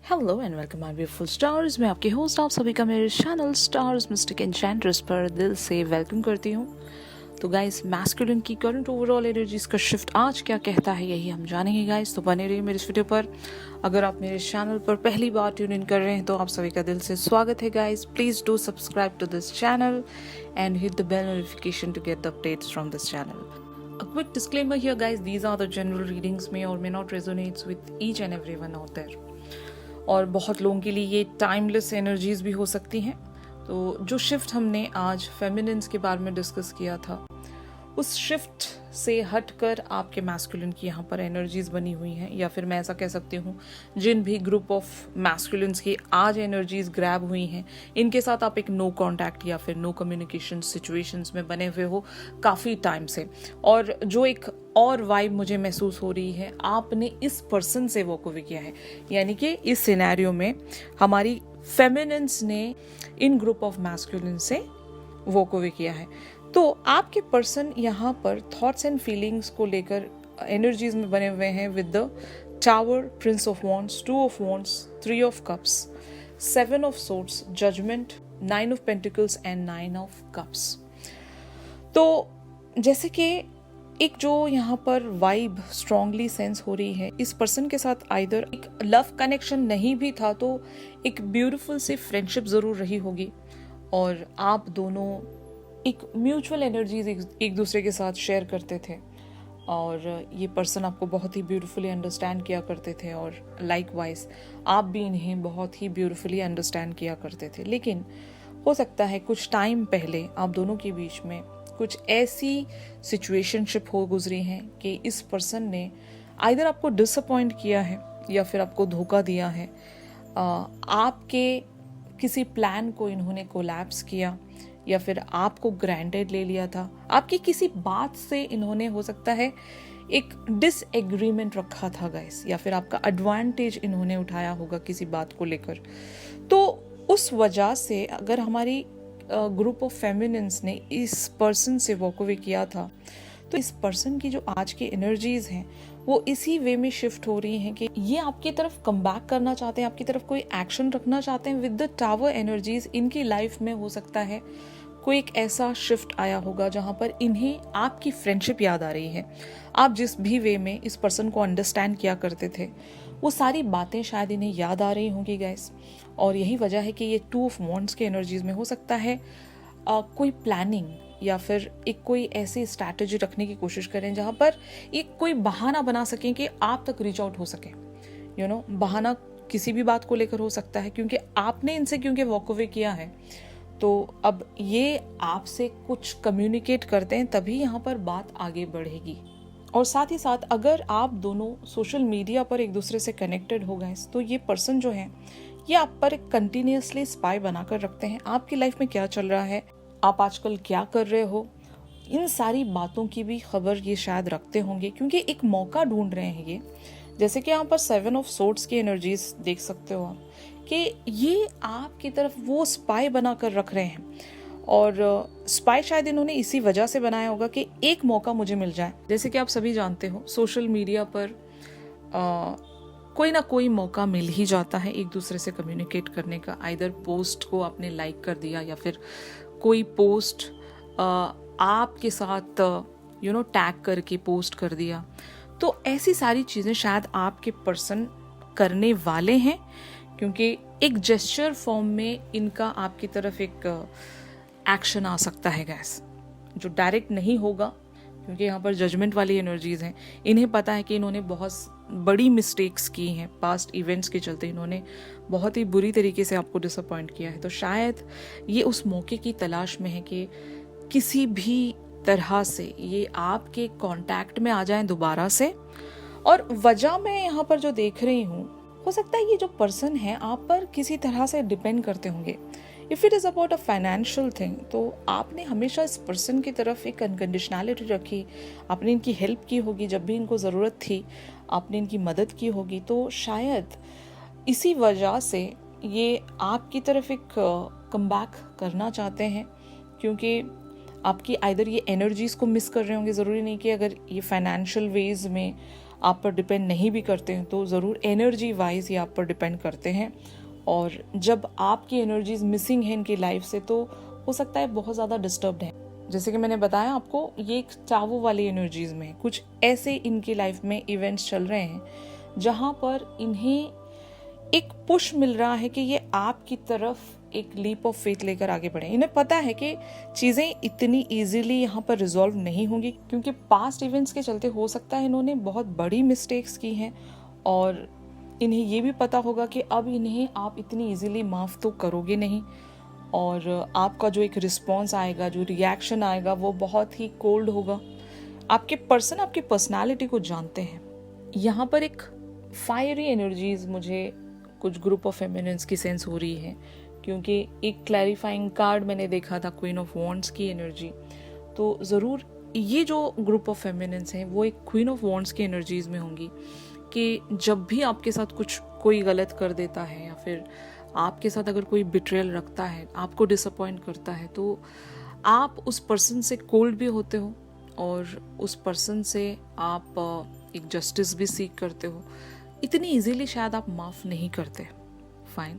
Hello and welcome my beautiful stars. मैं आपके host आप सभी का मेरे चैनल स्टार्स मिस्टिक एन्चेंट्रेस पर दिल से वेलकम करती हूँ। तो गाइस, मैस्कुलिन की करंट ओवरऑल एनर्जीज का शिफ्ट आज क्या कहता है यही हम जानेंगे गाइस। तो बने रहिए मेरे इस वीडियो पर। अगर आप मेरे चैनल पर पहली बार ट्यून इन कर रहे हैं तो आप सभी का दिल से स्वागत है guys. Please do subscribe to this channel and hit the bell notification to get the updates from this channel. A quick disclaimer here guys, these are the general readings, may or may not resonates with each and everyone out there. और बहुत लोगों के लिए ये timeless energies भी हो सकती हैं। तो जो शिफ्ट हमने आज फेमिनिन्स के बारे में डिस्कस किया था, उस शिफ्ट से हटकर आपके मैस्कुलिन की यहाँ पर एनर्जीज बनी हुई हैं, या फिर मैं ऐसा कह सकती हूँ जिन भी ग्रुप ऑफ मैस्कुलिन्स की आज एनर्जीज ग्रैब हुई हैं, इनके साथ आप एक नो कांटेक्ट या फिर नो कम्युनिकेशन सिचुएशंस में बने हुए हो काफ़ी टाइम से। और जो एक और वाइब मुझे महसूस हो रही है, आपने इस पर्सन से वॉक अवे किया है, यानी कि इस सिनेरियो में हमारी फेमिनिन्स ने इन ग्रुप ऑफ मैस्कुलिन से वॉक अवे किया है। तो आपके पर्सन यहाँ पर थॉट्स एंड फीलिंग्स को लेकर एनर्जीज में बने हुए हैं with the tower, prince of wands, 2 of wands, 3 of cups, 7 of swords, judgement, 9 of pentacles and 9 of cups. तो जैसे कि एक जो यहाँ पर वाइब स्ट्रांगली सेंस हो रही है, इस पर्सन के साथ आइदर एक लव कनेक्शन नहीं भी था तो एक ब्यूटीफुल सी फ्रेंडशिप जरूर रही होगी, और आप दोनों एक म्यूचुअल एनर्जीज एक दूसरे के साथ शेयर करते थे, और ये पर्सन आपको बहुत ही ब्यूटीफुली अंडरस्टैंड किया करते थे, और लाइकवाइज आप भी इन्हें बहुत ही ब्यूटीफुली अंडरस्टैंड किया करते थे। लेकिन हो सकता है कुछ टाइम पहले आप दोनों के बीच में कुछ ऐसी सिचुएशनशिप हो गुजरी हैं कि इस पर्सन ने आइदर आपको डिसअपॉइंट किया है या फिर आपको धोखा दिया है। आपके किसी प्लान को इन्होंने कोलैप्स किया, या फिर आपको ग्रांटेड ले लिया था। आपकी किसी बात से इन्होंने हो सकता है एक डिसएग्रीमेंट रखा था गाइस, या फिर आपका एडवांटेज इन्होंने उठाया होगा किसी बात को लेकर। तो उस वजह से अगर हमारी ग्रुप ऑफ फेमिनिन्स ने इस पर्सन से वॉक अवे किया था, तो इस पर्सन की जो आज की एनर्जीज हैं वो इसी वे में शिफ्ट हो रही हैं कि ये आपकी तरफ कम बैक करना चाहते हैं, आपकी तरफ कोई एक्शन रखना चाहते हैं विद द टावर एनर्जीज। इनकी लाइफ में हो सकता है कोई एक ऐसा शिफ्ट आया होगा जहां पर इन्हें आपकी फ्रेंडशिप याद आ रही है। आप जिस भी वे में इस पर्सन को अंडरस्टैंड किया करते थे, वो सारी बातें शायद इन्हें याद आ रही होंगी गाइस। और यही वजह है कि ये 2 ऑफ वॉन्ड्स के एनर्जीज में हो सकता है कोई प्लानिंग या फिर एक कोई ऐसी स्ट्रैटेजी रखने की कोशिश करें जहां पर एक कोई बहाना बना सकें कि आप तक रीच आउट हो सके। बहाना किसी भी बात को लेकर हो सकता है, क्योंकि आपने इनसे वॉक अवे किया है, तो अब ये आपसे कुछ कम्युनिकेट करते हैं, तभी यहाँ पर बात आगे बढ़ेगी। और साथ ही साथ अगर आप दोनों सोशल मीडिया पर एक दूसरे से कनेक्टेड हो गए, तो ये पर्सन जो है ये आप पर एक कंटिन्यूसली स्पाई बनाकर रखते हैं। आपकी लाइफ में क्या चल रहा है, आप आजकल क्या कर रहे हो, इन सारी बातों की भी खबर ये शायद रखते होंगे, क्योंकि एक मौका ढूंढ रहे हैं ये। जैसे कि यहाँ पर 7 ऑफ सोर्ड्स की एनर्जीज देख सकते हो आप, कि ये आपकी तरफ वो स्पाई बनाकर रख रहे हैं, और स्पाई शायद इन्होंने इसी वजह से बनाया होगा कि एक मौका मुझे मिल जाए। जैसे कि आप सभी जानते हो, सोशल मीडिया पर कोई ना कोई मौका मिल ही जाता है एक दूसरे से कम्युनिकेट करने का। आइदर पोस्ट को आपने लाइक कर दिया, या फिर कोई पोस्ट आपके साथ टैग करके पोस्ट कर दिया। तो ऐसी सारी चीज़ें शायद आपके पर्सन करने वाले हैं, क्योंकि एक जेस्चर फॉर्म में इनका आपकी तरफ एक एक्शन आ सकता है गैस, जो डायरेक्ट नहीं होगा, क्योंकि यहाँ पर जजमेंट वाली एनर्जीज हैं। इन्हें पता है कि इन्होंने बहुत बड़ी मिस्टेक्स की हैं, पास्ट इवेंट्स के चलते इन्होंने बहुत ही बुरी तरीके से आपको डिसअपॉइंट किया है। तो शायद ये उस मौके की तलाश में है कि किसी भी तरह से ये आपके कांटेक्ट में आ जाएं दोबारा से। और वजह मैं यहाँ पर जो देख रही हूँ, हो सकता है ये जो पर्सन है आप पर किसी तरह से डिपेंड करते होंगे। If it is about a financial thing, तो आपने हमेशा इस पर्सन की तरफ एक अनकंडीशनैलिटी रखी, आपने इनकी हेल्प की होगी जब भी इनको ज़रूरत थी, आपने इनकी मदद की होगी। तो शायद इसी वजह से ये आपकी तरफ एक कमबैक करना चाहते हैं, क्योंकि आपकी आइदर ये एनर्जीज़ को मिस कर रहे होंगे। ज़रूरी नहीं कि अगर ये फाइनेंशियल वेज में आप पर डिपेंड नहीं भी करते हैं तो ज़रूर एनर्जी वाइज ये आप पर डिपेंड करते हैं। और जब आपकी एनर्जीज मिसिंग है इनकी लाइफ से तो हो सकता है बहुत ज़्यादा डिस्टर्ब्ड है। जैसे कि मैंने बताया आपको, ये एक चावो वाली एनर्जीज में है। कुछ ऐसे इनकी लाइफ में इवेंट्स चल रहे हैं जहाँ पर इन्हें एक पुश मिल रहा है कि ये आपकी तरफ एक लीप ऑफ फेथ लेकर आगे बढ़े। इन्हें पता है कि चीज़ें इतनी इजीली यहाँ पर रिजॉल्व नहीं होंगी, क्योंकि पास्ट इवेंट्स के चलते हो सकता है इन्होंने बहुत बड़ी मिस्टेक्स की हैं और इन्हें ये भी पता होगा कि अब इन्हें आप इतनी इजीली माफ़ तो करोगे नहीं और आपका जो एक रिस्पॉन्स आएगा, जो रिएक्शन आएगा वो बहुत ही कोल्ड होगा। आपके पर्सन आपकी पर्सनालिटी को जानते हैं। यहाँ पर एक फायरी एनर्जीज मुझे कुछ ग्रुप ऑफ फेमिनिन्स की सेंस हो रही है, क्योंकि एक क्लैरिफाइंग कार्ड मैंने देखा था क्वीन ऑफ वॉन्ड्स की एनर्जी। तो ज़रूर ये जो ग्रुप ऑफ फेमिनिन्स हैं वो एक क्वीन ऑफ वॉन्ड्स की एनर्जीज में होंगी कि जब भी आपके साथ कुछ कोई गलत कर देता है या फिर आपके साथ अगर कोई बिट्रेयल रखता है, आपको डिसअपॉइंट करता है, तो आप उस पर्सन से कोल्ड भी होते हो और उस पर्सन से आप एक जस्टिस भी सीख करते हो। इतनी इजीली शायद आप माफ़ नहीं करते, फाइन,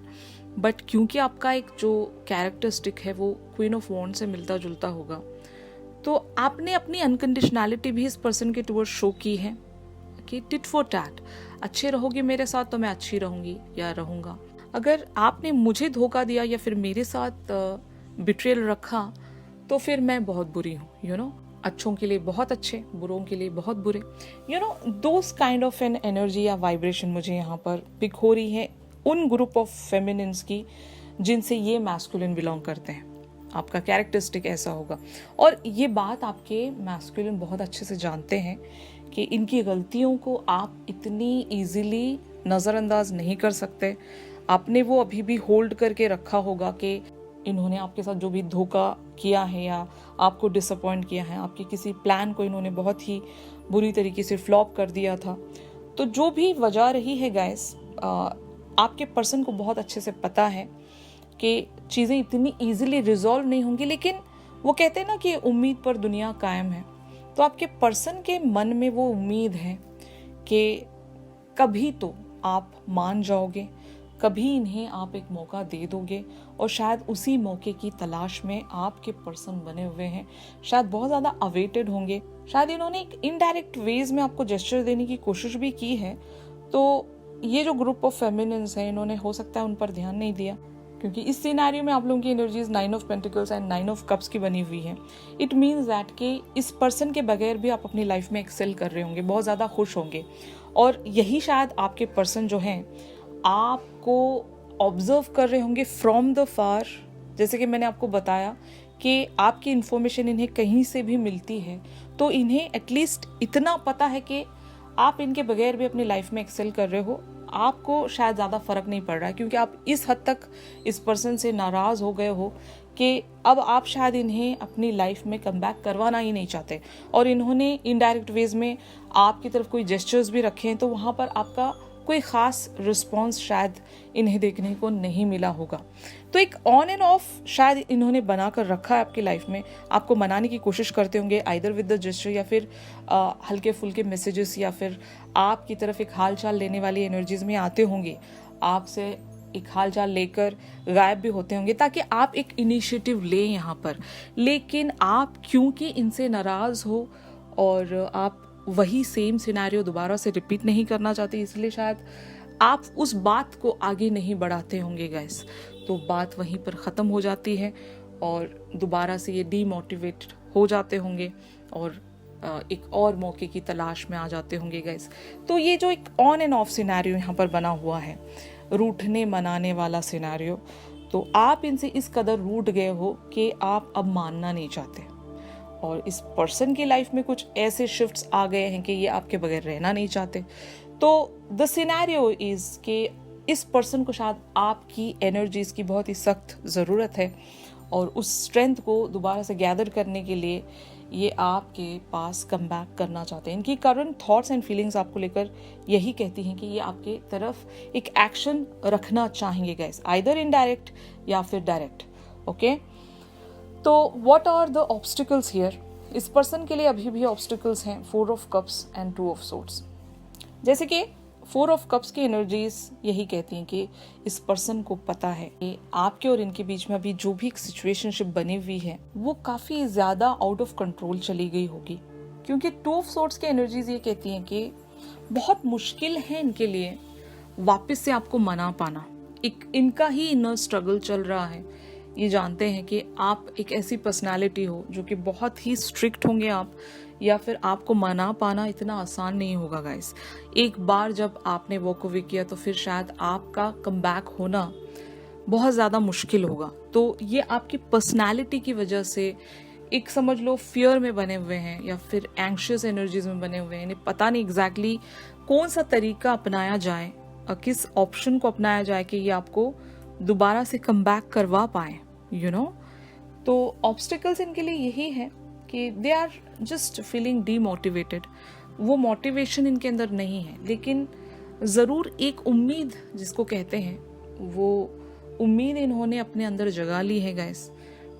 बट क्योंकि आपका एक जो कैरेक्टरिस्टिक है वो क्वीन ऑफ वॉन्ड से मिलता जुलता होगा, तो आपने अपनी अनकंडीशनैलिटी भी इस पर्सन के टुवर्ड शो की है कि टिट फॉर टैट, अच्छे रहोगे मेरे साथ तो मैं अच्छी रहूंगी या रहूंगा। अगर आपने मुझे धोखा दिया या फिर मेरे साथ बिट्रेयल रखा तो फिर मैं बहुत बुरी हूँ, यू नो, अच्छों के लिए बहुत अच्छे, बुरों के लिए बहुत बुरे, you know, those kind of an energy या वाइब्रेशन मुझे यहाँ पर पिक हो रही है उन ग्रुप ऑफ फेमिनिन्स की जिनसे ये मैस्कुलिन बिलोंग करते हैं। आपका कैरेक्टरिस्टिक ऐसा होगा और ये बात आपके मैस्कुलिन बहुत अच्छे से जानते हैं कि इनकी गलतियों को आप इतनी इजीली नज़रअंदाज नहीं कर सकते। आपने वो अभी भी होल्ड करके रखा होगा कि इन्होंने आपके साथ जो भी धोखा किया है या आपको डिसअपॉइंट किया है, आपके किसी प्लान को इन्होंने बहुत ही बुरी तरीके से फ्लॉप कर दिया था, तो जो भी वजह रही है गाइस, आपके पर्सन को बहुत अच्छे से पता है कि चीज़ें इतनी इजीली रिजॉल्व नहीं होंगी, लेकिन वो कहते हैं ना कि उम्मीद पर दुनिया कायम है। तो आपके पर्सन के मन में वो उम्मीद है कि कभी तो आप मान जाओगे, कभी इन्हें आप एक मौका दे दोगे और शायद उसी मौके की तलाश में आपके पर्सन बने हुए हैं, शायद बहुत ज़्यादा अवेटेड होंगे, शायद इन्होंने एक इनडायरेक्ट वेज में आपको जेस्चर देने की कोशिश भी की है। तो ये जो ग्रुप ऑफ फेमिनिन्स हैं इन्होंने हो सकता है उन पर ध्यान नहीं दिया, क्योंकि इस सिनेरियो में आप लोगों की energies 9 of pentacles and 9 of cups की बनी हुई है। इट मीन्स दैट कि इस पर्सन के बगैर भी आप अपनी लाइफ में एक्सेल कर रहे होंगे, बहुत ज़्यादा खुश होंगे और यही शायद आपके पर्सन जो हैं आपको ऑब्जर्व कर रहे होंगे फ्रॉम द फार। जैसे कि मैंने आपको बताया कि आपकी इन्फॉर्मेशन इन्हें कहीं से भी मिलती है तो इन्हें एटलीस्ट इतना पता है कि आप इनके बगैर भी अपनी लाइफ में एक्सेल कर रहे हो। आपको शायद ज़्यादा फ़र्क नहीं पड़ रहा है क्योंकि आप इस हद तक इस पर्सन से नाराज़ हो गए हो कि अब आप शायद इन्हें अपनी लाइफ में कम बैक करवाना ही नहीं चाहते और इन्होंने इनडायरेक्ट वेज में आपकी तरफ कोई जेस्चर्स भी रखे हैं, तो वहाँ पर आपका कोई ख़ास रिस्पॉन्स शायद इन्हें देखने को नहीं मिला होगा। तो एक ऑन एंड ऑफ शायद इन्होंने बना कर रखा है आपकी लाइफ में, आपको मनाने की कोशिश करते होंगे आइदर विद द जेस्चर या फिर हल्के फुल्के मैसेजेस या फिर आपकी तरफ एक हाल चाल लेने वाली एनर्जीज में आते होंगे, आपसे एक हाल चाल लेकर गायब भी होते होंगे ताकि आप एक इनिशिएटिव लें यहाँ पर। लेकिन आप क्योंकि इनसे नाराज़ हो और आप वही सेम सिनेरियो दोबारा से रिपीट नहीं करना चाहते, इसलिए शायद आप उस बात को आगे नहीं बढ़ाते होंगे गाइस। तो बात वहीं पर ख़त्म हो जाती है और दोबारा से ये डीमोटिवेटेड हो जाते होंगे और एक और मौके की तलाश में आ जाते होंगे गाइस। तो ये जो एक ऑन एंड ऑफ सिनेरियो यहाँ पर बना हुआ है, रूठने मनाने वाला सिनेरियो, तो आप इनसे इस कदर रूठ गए हो कि आप अब मानना नहीं चाहते और इस पर्सन की लाइफ में कुछ ऐसे शिफ्ट्स आ गए हैं कि ये आपके बगैर रहना नहीं चाहते। तो द सिनेरियो इज़ कि इस पर्सन को शायद आपकी एनर्जीज की बहुत ही सख्त ज़रूरत है और उस स्ट्रेंथ को दोबारा से गैदर करने के लिए ये आपके पास कम बैक करना चाहते हैं। इनकी करंट थॉट्स एंड फीलिंग्स आपको लेकर यही कहती हैं कि ये आपके तरफ एक एक्शन रखना चाहेंगे गाइस, आइदर इनडायरेक्ट या फिर डायरेक्ट। ओके, तो what are the obstacles here? इस पर्सन के लिए अभी भी ऑब्स्टिकल्स हैं 4 of cups and 2 of swords. जैसे कि 4 ऑफ कप्स की एनर्जीज यही कहती हैं कि इस पर्सन को पता है कि आपके और इनके बीच में अभी जो भी एक सिचुएशनशिप बनी हुई है वो काफी ज्यादा आउट ऑफ कंट्रोल चली गई होगी, क्योंकि 2 ऑफ सोर्ड्स की एनर्जीज ये कहती हैं कि बहुत मुश्किल है इनके लिए वापस से आपको मना पाना। एक इनका ही इनर स्ट्रगल चल रहा है। ये जानते हैं कि आप एक ऐसी पर्सनालिटी हो जो कि बहुत ही स्ट्रिक्ट होंगे आप, या फिर आपको मना पाना इतना आसान नहीं होगा गाइस। एक बार जब आपने वॉक अवे किया तो फिर शायद आपका कमबैक होना बहुत ज़्यादा मुश्किल होगा। तो ये आपकी पर्सनालिटी की वजह से एक समझ लो फियर में बने हुए हैं या फिर एंग्शियस एनर्जीज में बने हुए हैं। इन्हें पता नहीं एग्जैक्टली कौन सा तरीका अपनाया जाए, किस ऑप्शन को अपनाया जाए कि ये आपको दोबारा से कमबैक करवा पाए, यू नो। तो ऑब्स्टिकल्स इनके लिए यही है कि they are just feeling demotivated. वो मोटिवेशन इनके अंदर नहीं है, लेकिन ज़रूर एक उम्मीद जिसको कहते हैं वो उम्मीद इन्होंने अपने अंदर जगा ली है गाइस,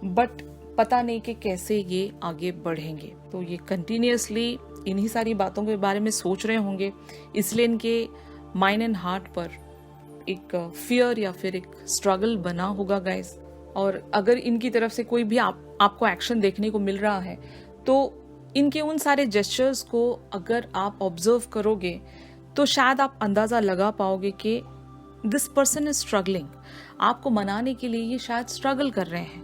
बट पता नहीं कि कैसे ये आगे बढ़ेंगे। तो ये कंटिन्यूसली इन्हीं सारी बातों के बारे में सोच रहे होंगे, इसलिए इनके माइंड एंड हार्ट पर एक फियर या फिर एक स्ट्रगल बना होगा गाइस। और अगर इनकी तरफ से कोई भी आपको एक्शन देखने को मिल रहा है तो इनके उन सारे जेस्चर्स को अगर आप ऑब्जर्व करोगे तो शायद आप अंदाजा लगा पाओगे कि दिस पर्सन इज स्ट्रगलिंग। आपको मनाने के लिए ये शायद स्ट्रगल कर रहे हैं,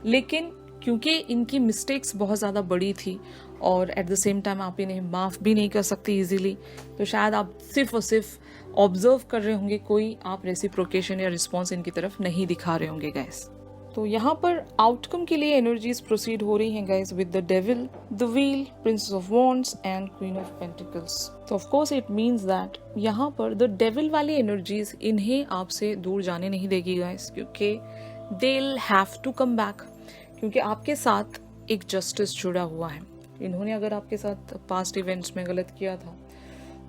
लेकिन क्योंकि इनकी मिस्टेक्स बहुत ज़्यादा बड़ी थी और एट द सेम टाइम आप इन्हें माफ़ भी नहीं कर सकते इजीली, तो शायद आप सिर्फ और सिर्फ ऑब्जर्व कर रहे होंगे, कोई आप रेसिप्रोकेशन या रिस्पॉन्स इनकी तरफ नहीं दिखा रहे होंगे गाइस। तो यहाँ पर आउटकम के लिए एनर्जीज प्रोसीड हो रही हैं guys with the devil, the wheel, princess of wands and queen of pentacles. तो of course it means that यहाँ पर द डेविल वाली एनर्जीज इन्हें आपसे दूर जाने नहीं देगी गाइस, क्योंकि they will have to come back, क्योंकि आपके साथ एक जस्टिस जुड़ा हुआ है। इन्होंने अगर आपके साथ पास्ट इवेंट्स में गलत किया था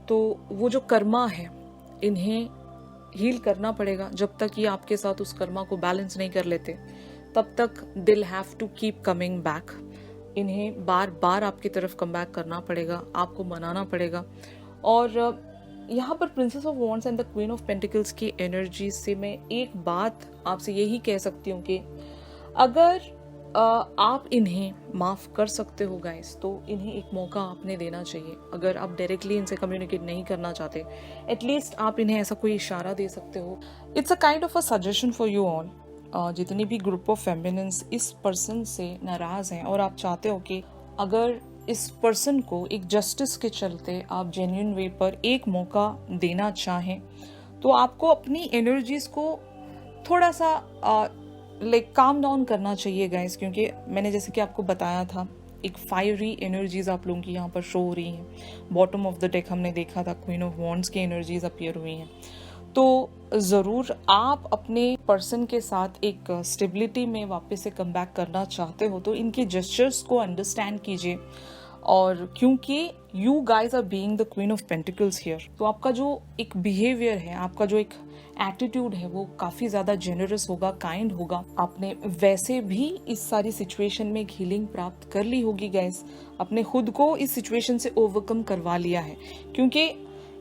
तो वो जो कर्मा है इन्हें हील करना पड़ेगा। जब तक ये आपके साथ उस कर्मा को बैलेंस नहीं कर लेते तब तक they'll have to keep coming back. इन्हें बार बार आपकी तरफ कम बैक करना पड़ेगा, आपको मनाना पड़ेगा। और यहाँ पर princess of wands and the queen of pentacles की एनर्जी से मैं एक बात आपसे यही कह सकती हूँ कि अगर आप इन्हें माफ़ कर सकते हो गाइस तो इन्हें एक मौका आपने देना चाहिए। अगर आप डायरेक्टली इनसे कम्युनिकेट नहीं करना चाहते, एटलीस्ट आप इन्हें ऐसा कोई इशारा दे सकते हो। It's a kind of a suggestion for you all. जितनी भी ग्रुप ऑफ फेमिनिन्स इस पर्सन से नाराज़ हैं और आप चाहते हो कि अगर इस पर्सन को एक जस्टिस के चलते आप जेन्युइन वे पर एक मौका देना चाहें, तो आपको अपनी एनर्जीज को थोड़ा सा लाइक काम डाउन करना चाहिए गाइस, क्योंकि मैंने जैसे कि आपको बताया था एक फायरी एनर्जीज आप लोगों की यहाँ पर शो हो रही हैं। बॉटम ऑफ द डेक हमने देखा था क्वीन ऑफ वॉन्ड्स की एनर्जीज अपीयर हुई हैं। तो ज़रूर आप अपने पर्सन के साथ एक स्टेबिलिटी में वापस से कम बैक करना चाहते हो तो इनके जेस्चर्स को अंडरस्टैंड कीजिए। और क्योंकि you guys are being the queen of pentacles here, तो आपका जो एक बिहेवियर है, आपका जो एक एटीट्यूड है वो काफ़ी ज़्यादा जेनरस होगा, काइंड होगा। आपने वैसे भी इस सारी सिचुएशन में एक हीलिंग प्राप्त कर ली होगी गाइस, अपने खुद को इस सिचुएशन से ओवरकम करवा लिया है। क्योंकि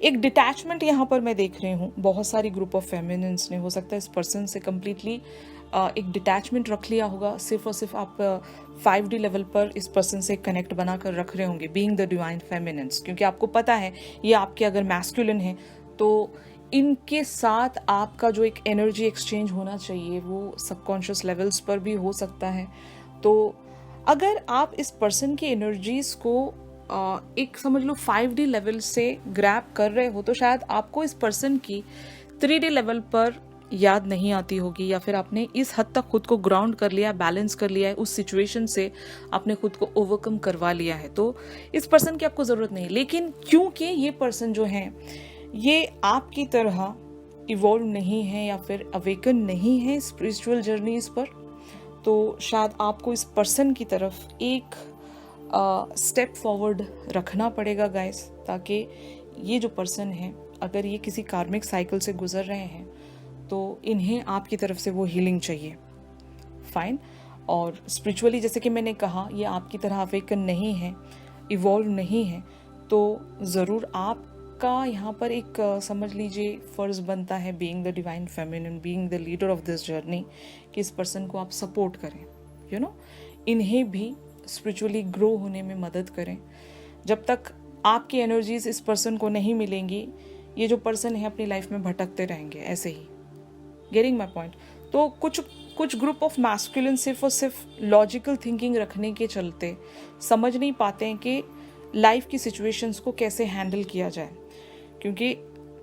एक डिटैचमेंट यहाँ पर मैं देख रही हूँ बहुत सारी ग्रुप ऑफ फेमिनिन्स ने, हो सकता है इस पर्सन से कम्प्लीटली एक डिटैचमेंट रख लिया होगा। सिर्फ और सिर्फ आप 5D लेवल पर इस पर्सन से कनेक्ट बनाकर रख रहे होंगे, बीइंग द डिवाइन फेमिनिन्स, क्योंकि आपको पता है ये आपके अगर मैस्कुलिन है तो इनके साथ आपका जो एक एनर्जी एक्सचेंज होना चाहिए वो सबकॉन्शियस लेवल्स पर भी हो सकता है। तो अगर आप इस पर्सन की एनर्जीज को एक समझ लो 5D लेवल से ग्रैब कर रहे हो तो शायद आपको इस पर्सन की 3D लेवल पर याद नहीं आती होगी, या फिर आपने इस हद तक खुद को ग्राउंड कर लिया, बैलेंस कर लिया है, उस सिचुएशन से आपने खुद को ओवरकम करवा लिया है, तो इस पर्सन की आपको ज़रूरत नहीं। लेकिन क्योंकि ये पर्सन जो है ये आपकी तरह इवॉल्व नहीं है या फिर अवेकन नहीं है स्पिरिचुअल जर्नीज पर, तो शायद आपको इस पर्सन की तरफ एक स्टेप फॉरवर्ड रखना पड़ेगा गाइस, ताकि ये जो पर्सन है अगर ये किसी कार्मिक साइकिल से गुजर रहे हैं तो इन्हें आपकी तरफ से वो हीलिंग चाहिए। फाइन। और स्पिरिचुअली जैसे कि मैंने कहा ये आपकी तरह अवेकन नहीं है, इवॉल्व नहीं है, तो ज़रूर आप आपका यहाँ पर एक समझ लीजिए फ़र्ज़ बनता है, being the divine feminine, being the leader of this journey, कि इस पर्सन को आप सपोर्ट करें, यू नो, इन्हें भी स्पिरिचुअली ग्रो होने में मदद करें। जब तक आपकी एनर्जीज इस पर्सन को नहीं मिलेंगी, ये जो पर्सन है अपनी लाइफ में भटकते रहेंगे ऐसे ही। Getting my point? तो कुछ ग्रुप ऑफ मैस्कुलिन सिर्फ और सिर्फ लॉजिकल थिंकिंग रखने के चलते समझ नहीं पाते हैं कि लाइफ की सिचुएशंस को कैसे हैंडल किया जाए, क्योंकि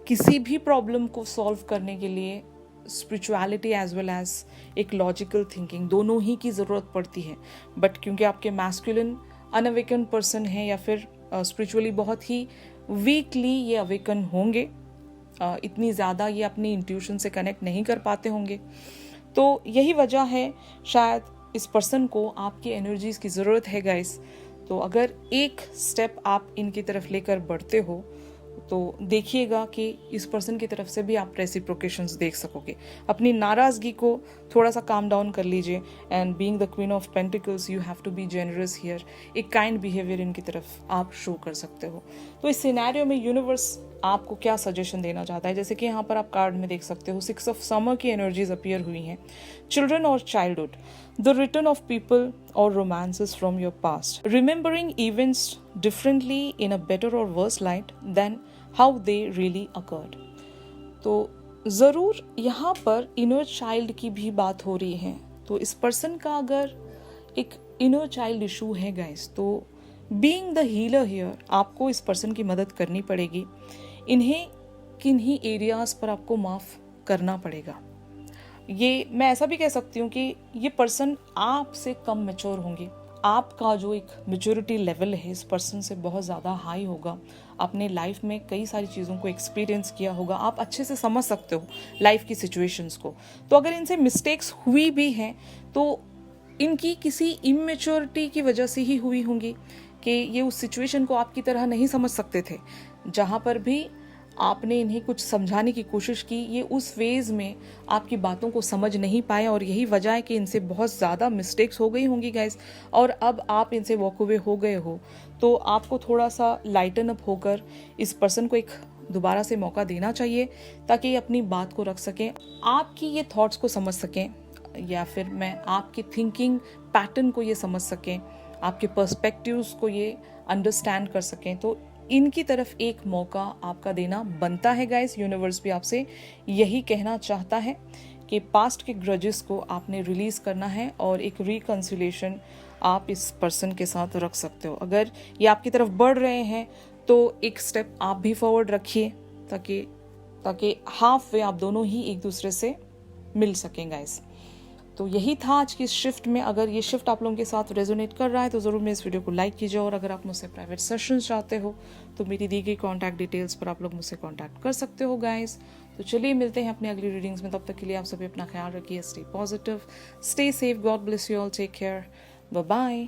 किसी भी प्रॉब्लम को सॉल्व करने के लिए स्पिरिचुअलिटी एज वेल एज एक लॉजिकल थिंकिंग दोनों ही की ज़रूरत पड़ती है। बट क्योंकि आपके मैस्कुलिन अनअवेकन पर्सन है या फिर स्पिरिचुअली बहुत ही वीकली ये अवेकन होंगे, इतनी ज़्यादा ये अपनी इंट्यूशन से कनेक्ट नहीं कर पाते होंगे, तो यही वजह है शायद इस पर्सन को आपकी एनर्जीज की ज़रूरत है गाइस। तो अगर एक स्टेप आप इनकी तरफ लेकर बढ़ते हो तो देखिएगा कि इस पर्सन की तरफ से भी आप रेसिप्रोकेशंस देख सकोगे। अपनी नाराज़गी को थोड़ा सा काम डाउन कर लीजिए, and being the queen of pentacles you have to be generous here. एक काइंड बिहेवियर इनकी तरफ आप शो कर सकते हो। तो इस सिनेरियो में यूनिवर्स आपको क्या सजेशन देना चाहता है, जैसे कि यहाँ पर आप कार्ड में देख सकते हो 6 ऑफ समर की एनर्जीज अपीयर हुई हैं। चिल्ड्रन और childhood, the return of people और romances from your past, remembering events differently in a better और worse light than how they really occurred. तो ज़रूर यहाँ पर इनर चाइल्ड की भी बात हो रही है। तो इस पर्सन का अगर एक इनर चाइल्ड इशू है गाइस, तो बीइंग द हीलर हियर आपको इस पर्सन की मदद करनी पड़ेगी। इन्हें किन्हीं एरियाज़ पर आपको माफ़ करना पड़ेगा। ये मैं ऐसा भी कह सकती हूँ कि ये पर्सन आपसे कम मैच्योर होंगे। आपका जो एक मैच्योरिटी लेवल है इस पर्सन से बहुत ज़्यादा हाई होगा। आपने लाइफ में कई सारी चीज़ों को एक्सपीरियंस किया होगा, आप अच्छे से समझ सकते हो लाइफ की सिचुएशंस को। तो अगर इनसे मिस्टेक्स हुई भी हैं तो इनकी किसी इमेच्योरिटी की वजह से ही हुई होंगी कि ये उस सिचुएशन को आपकी तरह नहीं समझ सकते थे। जहाँ पर भी आपने इन्हें कुछ समझाने की कोशिश की, ये उस फेज में आपकी बातों को समझ नहीं पाए, और यही वजह है कि इनसे बहुत ज़्यादा मिस्टेक्स हो गई होंगी गाइस। और अब आप इनसे वॉक अवे हो गए हो, तो आपको थोड़ा सा लाइटन अप होकर इस पर्सन को एक दोबारा से मौका देना चाहिए, ताकि ये अपनी बात को रख सकें, आपकी ये थॉट्स को समझ सकें, या फिर मैं आपकी थिंकिंग पैटर्न को ये समझ सकें, आपके पर्सपेक्टिव्स को ये अंडरस्टैंड कर सकें। तो इनकी तरफ एक मौका आपका देना बनता है गाइस। यूनिवर्स भी आपसे यही कहना चाहता है कि पास्ट के ग्रजेस को आपने रिलीज करना है और एक रिकंसिलेशन आप इस पर्सन के साथ रख सकते हो। अगर ये आपकी तरफ बढ़ रहे हैं तो एक स्टेप आप भी फॉरवर्ड रखिए, ताकि हाफ वे आप दोनों ही एक दूसरे से मिल सकें गाइस। तो यही था आज की इस शिफ्ट में। अगर ये शिफ्ट आप लोगों के साथ रेजोनेट कर रहा है तो ज़रूर मेरे इस वीडियो को लाइक कीजिए, और अगर आप मुझसे प्राइवेट सेशन चाहते हो तो मेरी दी गई कॉन्टैक्ट डिटेल्स पर आप लोग मुझसे कॉन्टैक्ट कर सकते हो गाइस। तो चलिए मिलते हैं अपनी अगली रीडिंग्स में। तब तक के लिए आप सभी अपना ख्याल रखिए, stay positive, stay safe, God bless you all, take care, bye bye.